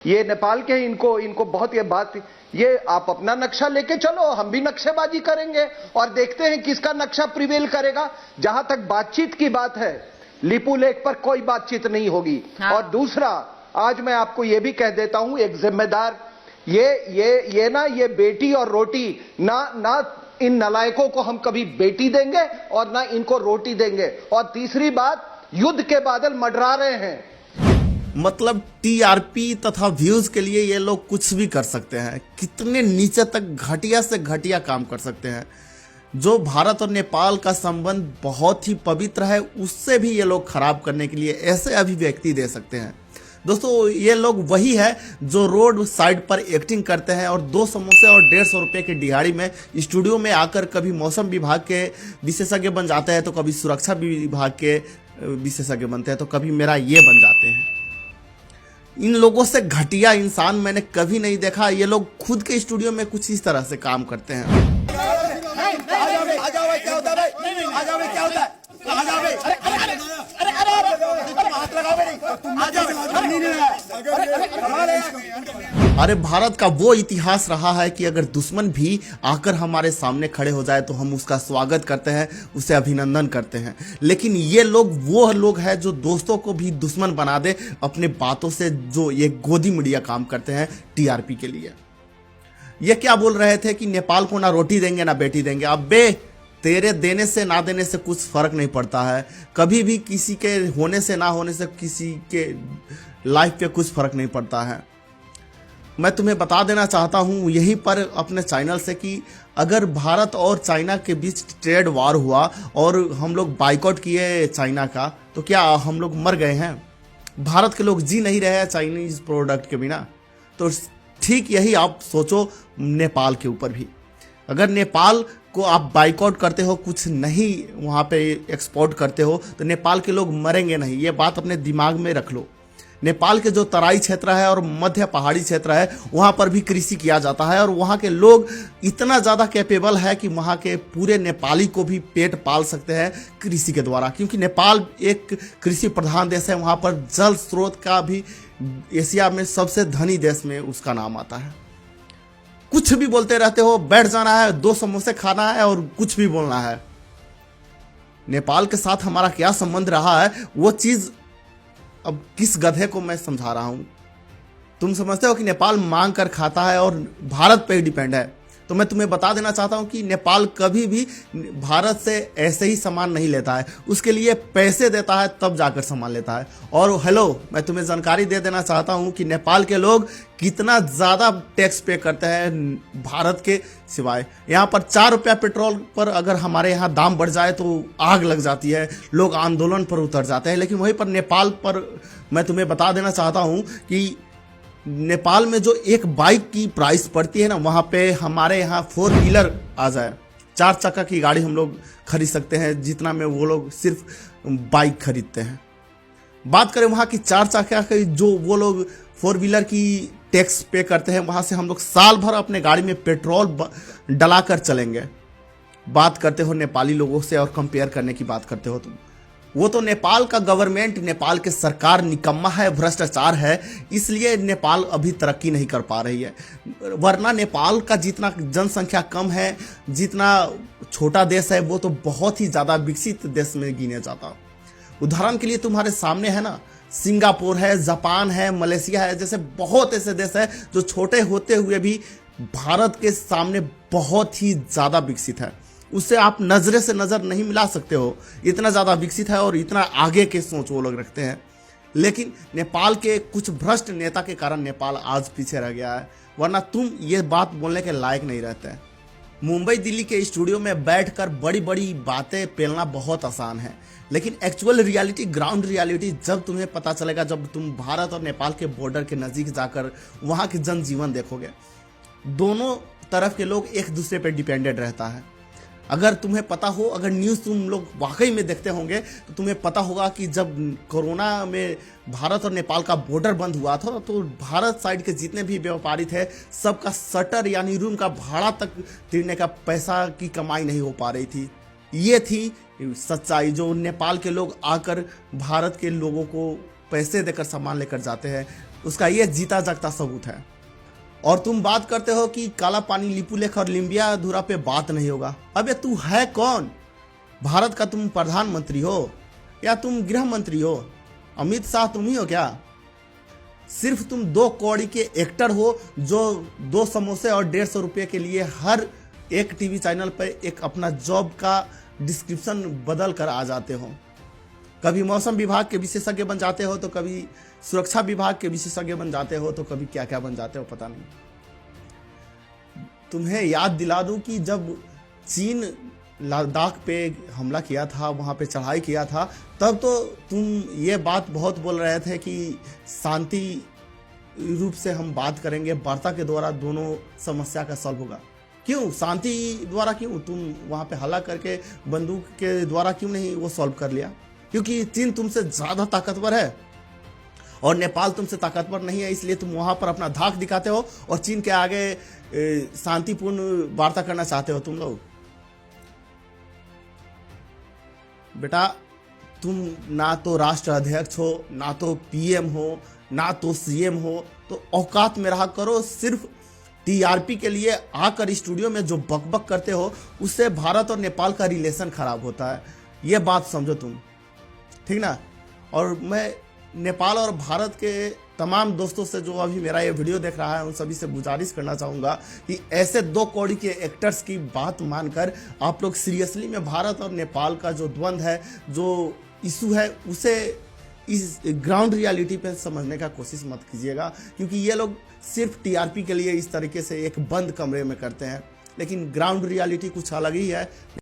ये नेपाल के इनको इनको बहुत ये बात, ये आप अपना नक्शा लेके चलो, हम भी नक्शेबाजी करेंगे और देखते हैं किसका नक्शा प्रिवेल करेगा। जहां तक बातचीत की बात है, लिपू लेक पर कोई बातचीत नहीं होगी। हाँ। और दूसरा, आज मैं आपको ये भी कह देता हूं, एक जिम्मेदार, ये बेटी और रोटी ना इन नलायकों को हम कभी बेटी देंगे और ना इनको रोटी देंगे। और तीसरी बात, युद्ध के बादल मंडरा रहे हैं। मतलब टीआरपी तथा व्यूज के लिए ये लोग कुछ भी कर सकते हैं, कितने नीचे तक घटिया से घटिया काम कर सकते हैं। जो भारत और नेपाल का संबंध बहुत ही पवित्र है, उससे भी ये लोग खराब करने के लिए ऐसे अभिव्यक्ति दे सकते हैं। दोस्तों, ये लोग वही है जो रोड साइड पर एक्टिंग करते हैं और 2 समोसे और 150 रुपये की दिहाड़ी में स्टूडियो में आकर कभी मौसम विभाग के विशेषज्ञ बन जाते हैं, तो कभी सुरक्षा विभाग के विशेषज्ञ बनते हैं, तो कभी मेरा ये बन जाते हैं। इन लोगों से घटिया इंसान मैंने कभी नहीं देखा। ये लोग खुद के स्टूडियो में कुछ इस तरह से काम करते हैं। अरे भारत का वो इतिहास रहा है कि अगर दुश्मन भी आकर हमारे सामने खड़े हो जाए तो हम उसका स्वागत करते हैं, उसे अभिनंदन करते हैं। लेकिन ये लोग वो लोग हैं जो दोस्तों को भी दुश्मन बना दे अपने बातों से, जो ये गोदी मीडिया काम करते हैं टीआरपी के लिए। ये क्या बोल रहे थे कि नेपाल को ना रोटी देंगे ना बेटी देंगे। अब बे, तेरे देने से ना देने से कुछ फर्क नहीं पड़ता है। कभी भी किसी के होने से ना होने से किसी के लाइफ पे कुछ फर्क नहीं पड़ता है। मैं तुम्हें बता देना चाहता हूं यहीं पर अपने चैनल से कि अगर भारत और चाइना के बीच ट्रेड वार हुआ और हम लोग बाइकआउट किए चाइना का, तो क्या हम लोग मर गए हैं? भारत के लोग जी नहीं रहे हैं चाइनीज प्रोडक्ट के बिना। तो ठीक यही आप सोचो नेपाल के ऊपर भी। अगर नेपाल को आप बाइकआउट करते हो, कुछ नहीं वहाँ पे एक्सपोर्ट करते हो, तो नेपाल के लोग मरेंगे नहीं। ये बात अपने दिमाग में रख लो। नेपाल के जो तराई क्षेत्र है और मध्य पहाड़ी क्षेत्र है, वहाँ पर भी कृषि किया जाता है और वहाँ के लोग इतना ज़्यादा कैपेबल है कि वहाँ के पूरे नेपाली को भी पेट पाल सकते हैं कृषि के द्वारा। क्योंकि नेपाल एक कृषि प्रधान देश है। वहाँ पर जल स्रोत का भी एशिया में सबसे धनी देश में उसका नाम आता है। कुछ भी बोलते रहते हो, बैठ जाना है, 2 समोसे खाना है और कुछ भी बोलना है। नेपाल के साथ हमारा क्या संबंध रहा है, वो चीज अब किस गधे को मैं समझा रहा हूं। तुम समझते हो कि नेपाल मांग कर खाता है और भारत पे डिपेंड है, तो मैं तुम्हें बता देना चाहता हूं कि नेपाल कभी भी भारत से ऐसे ही सामान नहीं लेता है। उसके लिए पैसे देता है तब जाकर सामान लेता है। और हेलो, मैं तुम्हें जानकारी दे देना चाहता हूं कि नेपाल के लोग कितना ज़्यादा टैक्स पे करते हैं भारत के सिवाय। यहाँ पर 4 रुपया पेट्रोल पर अगर हमारे यहाँ दाम बढ़ जाए तो आग लग जाती है, लोग आंदोलन पर उतर जाते हैं। लेकिन वहीं पर नेपाल पर मैं तुम्हें बता देना चाहता हूँ कि नेपाल में जो एक बाइक की प्राइस पड़ती है ना, वहाँ पे हमारे यहाँ 4 व्हीलर आ जाए, 4 चक्का की गाड़ी हम लोग खरीद सकते हैं जितना में वो लोग सिर्फ बाइक खरीदते हैं। बात करें वहाँ की 4 चक्का की, जो वो लोग 4 व्हीलर की टैक्स पे करते हैं, वहाँ से हम लोग साल भर अपने गाड़ी में पेट्रोल डलाकर चलेंगे। बात करते हो नेपाली लोगों से और कंपेयर करने की बात करते हो तुम, वो तो नेपाल का गवर्नमेंट, नेपाल के सरकार निकम्मा है, भ्रष्टाचार है, इसलिए नेपाल अभी तरक्की नहीं कर पा रही है। वरना नेपाल का जितना जनसंख्या कम है, जितना छोटा देश है, वो तो बहुत ही ज़्यादा विकसित देश में गिने जाता। उदाहरण के लिए तुम्हारे सामने है ना, सिंगापुर है, जापान है, मलेशिया है, जैसे बहुत ऐसे देश है जो छोटे होते हुए भी भारत के सामने बहुत ही ज़्यादा विकसित है। उससे आप नजरे से नजर नहीं मिला सकते हो, इतना ज़्यादा विकसित है और इतना आगे के सोच वो लोग रखते हैं। लेकिन नेपाल के कुछ भ्रष्ट नेता के कारण नेपाल आज पीछे रह गया है, वरना तुम ये बात बोलने के लायक नहीं रहते। मुंबई दिल्ली के स्टूडियो में बैठकर बड़ी बड़ी बातें पेलना बहुत आसान है, लेकिन एक्चुअल रियलिटी, ग्राउंड रियलिटी जब तुम्हें पता चलेगा, जब तुम भारत और नेपाल के बॉर्डर के नज़दीक जाकर वहाँ के जनजीवन देखोगे। दोनों तरफ के लोग एक दूसरे पर डिपेंडेंट रहता है। अगर तुम्हें पता हो, अगर न्यूज़ तुम लोग वाकई में देखते होंगे तो तुम्हें पता होगा कि जब कोरोना में भारत और नेपाल का बॉर्डर बंद हुआ था तो भारत साइड के जितने भी व्यापारी थे, सबका शटर यानी रूम का भाड़ा तक देने का पैसा की कमाई नहीं हो पा रही थी। ये थी सच्चाई, जो नेपाल के लोग आकर भारत के लोगों को पैसे देकर सामान लेकर जाते हैं, उसका ये जीता जागता सबूत है। और तुम बात करते हो कि काला पानी, लिपुलेख और लिम्बिया अधूरा पे बात नहीं होगा। अबे तू है कौन? भारत का तुम प्रधानमंत्री हो या तुम गृह मंत्री हो? अमित शाह तुम ही हो क्या? सिर्फ तुम 2 कौड़ी के एक्टर हो जो 2 समोसे और 150 रुपये के लिए हर एक टीवी चैनल पर एक अपना जॉब का डिस्क्रिप्शन बदल कर आ जाते हो। कभी मौसम विभाग के विशेषज्ञ बन जाते हो, तो कभी सुरक्षा विभाग के विशेषज्ञ बन जाते हो, तो कभी क्या क्या बन जाते हो पता नहीं। तुम्हें याद दिला दूं कि जब चीन लद्दाख पे हमला किया था, वहां पे चढ़ाई किया था, तब तो तुम ये बात बहुत बोल रहे थे कि शांति रूप से हम बात करेंगे, वार्ता के द्वारा दोनों समस्या का सॉल्व होगा। क्यों शांति द्वारा? क्यों तुम वहां पे हमला करके बंदूक के द्वारा क्यों नहीं वो सॉल्व कर लिया? क्योंकि चीन तुमसे ज्यादा ताकतवर है और नेपाल तुमसे ताकतवर नहीं है, इसलिए तुम वहां पर अपना धाक दिखाते हो और चीन के आगे शांतिपूर्ण वार्ता करना चाहते हो तुम लोग। बेटा तुम ना तो राष्ट्र अध्यक्ष हो, ना तो पीएम हो, ना तो सीएम हो, तो औकात में रहा करो। सिर्फ टीआरपी के लिए आकर स्टूडियो में जो बकबक करते हो, उससे भारत और नेपाल का रिलेशन खराब होता है। ये बात समझो तुम, ठीक ना? और मैं नेपाल और भारत के तमाम दोस्तों से जो अभी मेरा ये वीडियो देख रहा है, उन सभी से गुजारिश करना चाहूँगा कि ऐसे 2 कौड़ी के एक्टर्स की बात मानकर आप लोग सीरियसली में भारत और नेपाल का जो द्वंद्व है, जो इशू है, उसे इस ग्राउंड रियलिटी पे समझने का कोशिश मत कीजिएगा। क्योंकि ये लोग सिर्फ टीआरपी के लिए इस तरीके से एक बंद कमरे में करते हैं, लेकिन ग्राउंड रियलिटी कुछ अलग ही है।